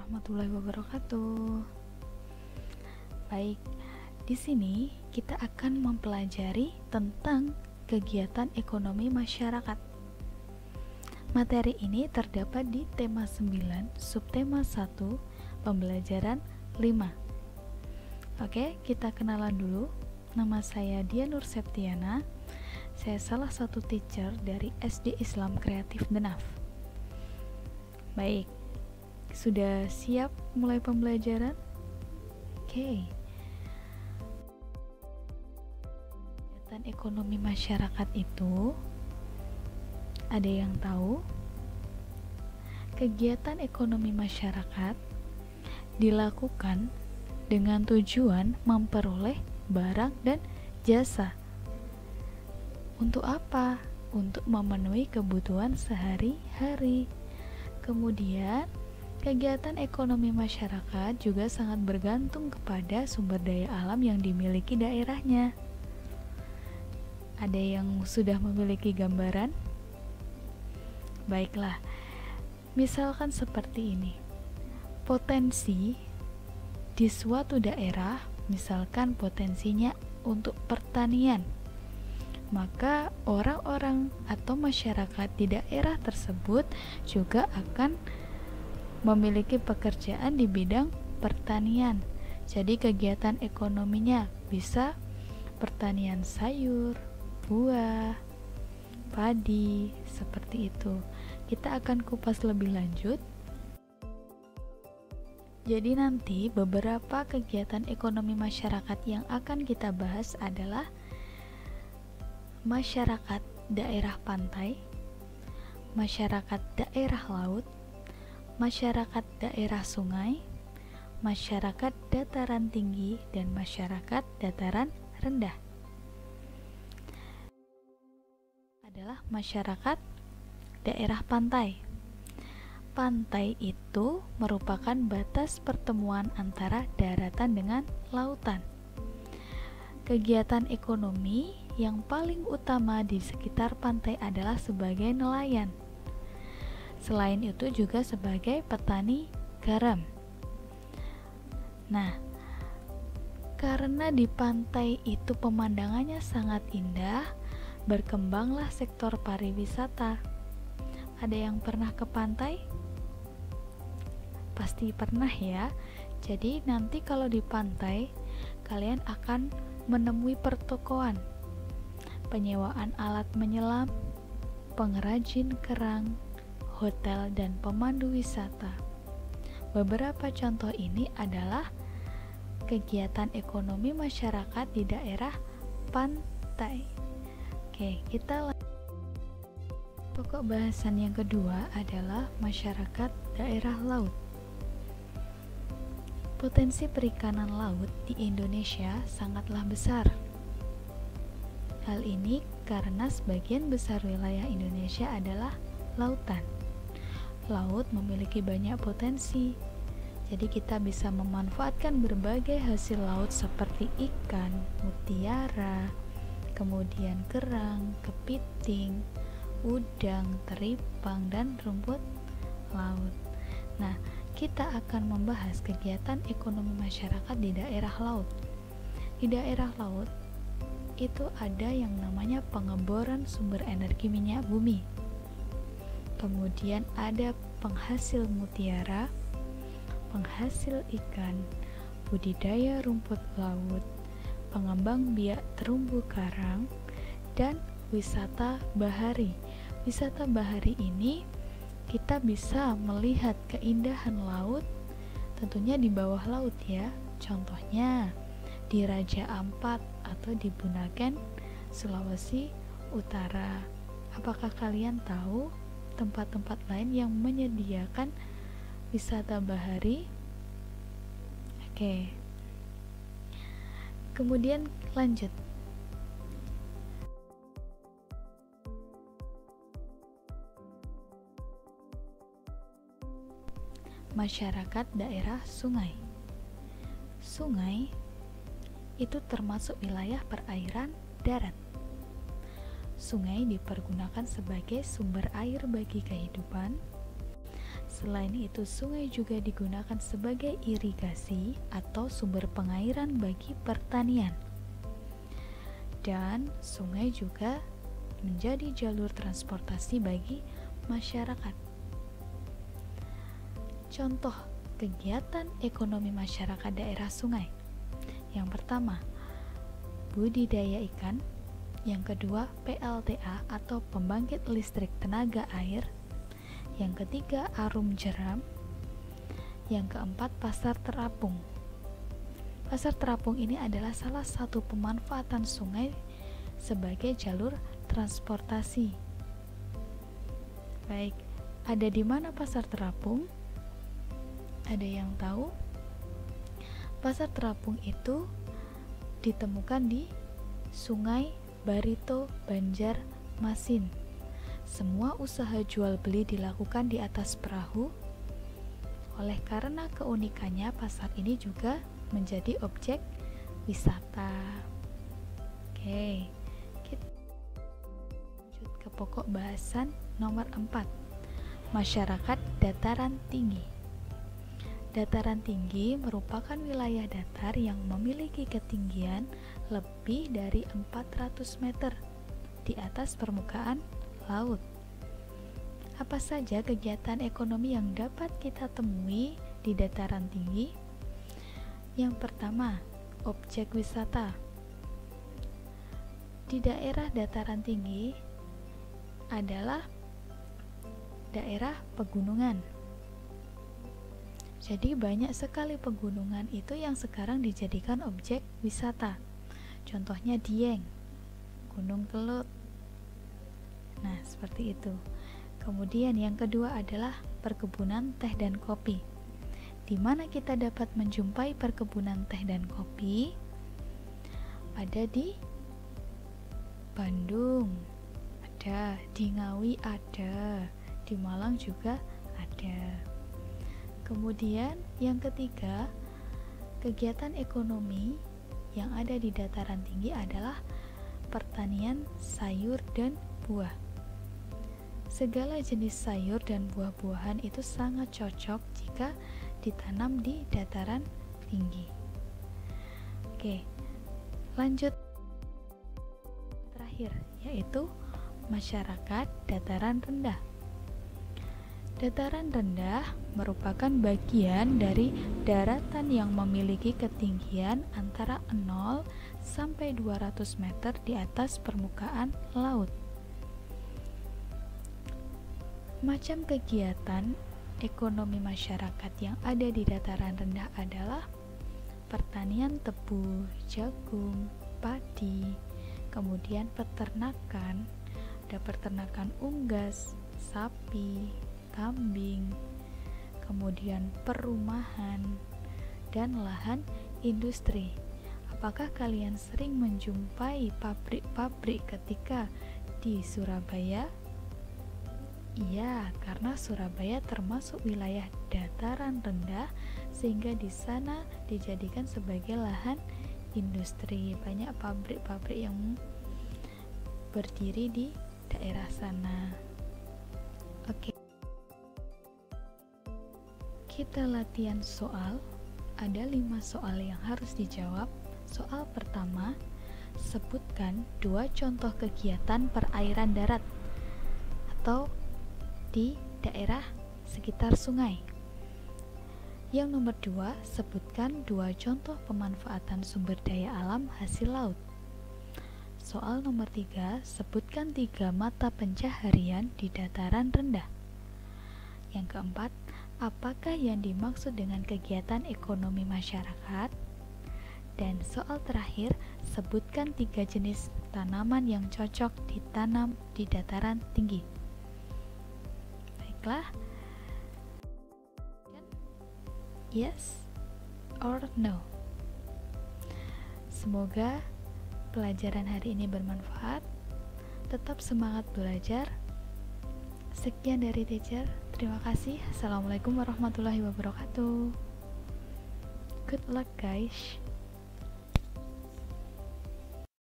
warahmatullahi wabarakatuh. Baik, di sini kita akan mempelajari tentang kegiatan ekonomi masyarakat. Materi ini terdapat di tema 9, subtema 1, pembelajaran 5. Oke, kita kenalan dulu. Nama saya Dia Nur Septiana. Saya salah satu teacher dari SD Islam Kreatif Denaf. Baik, sudah siap mulai pembelajaran? Oke. Kegiatan ekonomi masyarakat itu, ada yang tahu? Kegiatan ekonomi masyarakat dilakukan dengan tujuan memperoleh barang dan jasa. Untuk apa? Untuk memenuhi kebutuhan sehari-hari. Kemudian, kegiatan ekonomi masyarakat juga sangat bergantung kepada sumber daya alam yang dimiliki daerahnya. Ada yang sudah memiliki gambaran? Baiklah, misalkan seperti ini. Potensi di suatu daerah, misalkan potensinya untuk pertanian, maka orang-orang atau masyarakat di daerah tersebut juga akan memiliki pekerjaan di bidang pertanian. Jadi kegiatan ekonominya bisa pertanian sayur, buah, padi, seperti itu. Kita akan kupas lebih lanjut. Jadi nanti beberapa kegiatan ekonomi masyarakat yang akan kita bahas adalah masyarakat daerah pantai, masyarakat daerah laut, masyarakat daerah sungai, masyarakat dataran tinggi, dan masyarakat dataran rendah. Adalah masyarakat daerah pantai. Pantai itu merupakan batas pertemuan antara daratan dengan lautan. Kegiatan ekonomi yang paling utama di sekitar pantai adalah sebagai nelayan. Selain itu juga sebagai petani garam. Nah, karena di pantai itu pemandangannya sangat indah, berkembanglah sektor pariwisata. Ada yang pernah ke pantai? Pasti pernah ya. Jadi nanti kalau di pantai, kalian akan menemui pertokoan, penyewaan alat menyelam, pengrajin kerang, hotel, dan pemandu wisata. Beberapa contoh ini adalah kegiatan ekonomi masyarakat di daerah pantai. Oke, kita lanjut. Pokok bahasan yang kedua adalah masyarakat daerah laut. Potensi perikanan laut di Indonesia sangatlah besar. Hal ini karena sebagian besar wilayah Indonesia adalah lautan. Laut memiliki banyak potensi, jadi kita bisa memanfaatkan berbagai hasil laut seperti ikan, mutiara, kemudian kerang, kepiting, udang, teripang, dan rumput laut. Nah, kita akan membahas kegiatan ekonomi masyarakat di daerah laut. Di daerah laut itu ada yang namanya pengeboran sumber energi minyak bumi. Kemudian ada penghasil mutiara, penghasil ikan, budidaya rumput laut, pengembang biak terumbu karang, dan wisata bahari. Wisata bahari ini kita bisa melihat keindahan laut, tentunya di bawah laut ya. Contohnya di Raja Ampat atau di Bunaken, Sulawesi Utara. Apakah kalian tahu tempat-tempat lain yang menyediakan wisata bahari? Oke. Kemudian lanjut. Masyarakat daerah sungai. Sungai itu termasuk wilayah perairan darat. Sungai dipergunakan sebagai sumber air bagi kehidupan, Selain itu, sungai juga digunakan sebagai irigasi atau sumber pengairan bagi pertanian. Dan sungai juga menjadi jalur transportasi bagi masyarakat. Contoh kegiatan ekonomi masyarakat daerah sungai. Yang pertama, budidaya ikan. Yang kedua, PLTA atau pembangkit listrik tenaga air. Yang ketiga, arum jeram. Yang keempat, pasar terapung. Pasar terapung ini adalah salah satu pemanfaatan sungai sebagai jalur transportasi. Baik, ada di mana pasar terapung? Ada yang tahu? Pasar terapung itu ditemukan di Sungai Barito, Banjarmasin. Semua usaha jual beli dilakukan di atas perahu. Oleh karena keunikannya, pasar ini juga menjadi objek wisata. Oke, kita lanjut ke pokok bahasan nomor 4. Masyarakat dataran tinggi. Dataran tinggi merupakan wilayah datar yang memiliki ketinggian lebih dari 400 meter di atas permukaan laut. Apa saja kegiatan ekonomi yang dapat kita temui di dataran tinggi? Yang pertama, objek wisata. Di daerah dataran tinggi adalah daerah pegunungan. Jadi banyak sekali pegunungan itu yang sekarang dijadikan objek wisata. Contohnya Dieng, Gunung Kelut. Nah, seperti itu. Kemudian yang kedua adalah perkebunan teh dan kopi. Di mana kita dapat menjumpai perkebunan teh dan kopi? Ada di Bandung, ada di Ngawi, ada di Malang juga ada. Kemudian yang ketiga, kegiatan ekonomi yang ada di dataran tinggi adalah pertanian sayur dan buah. Segala jenis sayur dan buah-buahan itu sangat cocok jika ditanam di dataran tinggi. Oke, lanjut terakhir, yaitu masyarakat dataran rendah. Dataran rendah merupakan bagian dari daratan yang memiliki ketinggian antara 0 sampai 200 meter di atas permukaan laut. Macam kegiatan ekonomi masyarakat yang ada di dataran rendah adalah pertanian tebu, jagung, padi, kemudian peternakan, ada peternakan unggas, sapi, kambing, kemudian perumahan, dan lahan industri. Apakah kalian sering menjumpai pabrik-pabrik ketika di Surabaya? Iya, karena Surabaya termasuk wilayah dataran rendah, sehingga di sana dijadikan sebagai lahan industri. Banyak pabrik-pabrik yang berdiri di daerah sana. Oke. Kita latihan soal. Ada 5 soal yang harus dijawab. Soal pertama, sebutkan 2 contoh kegiatan perairan darat atau di daerah sekitar sungai. Yang nomor 2, sebutkan 2 contoh pemanfaatan sumber daya alam hasil laut. Soal nomor 3, sebutkan 3 mata pencaharian di dataran rendah. Yang keempat, apakah yang dimaksud dengan kegiatan ekonomi masyarakat? Dan soal terakhir, sebutkan 3 jenis tanaman yang cocok ditanam di dataran tinggi. Baiklah. Yes or no? Semoga pelajaran hari ini bermanfaat. Tetap semangat belajar. Sekian dari teacher. Terima kasih. Assalamualaikum warahmatullahi wabarakatuh. Good luck guys.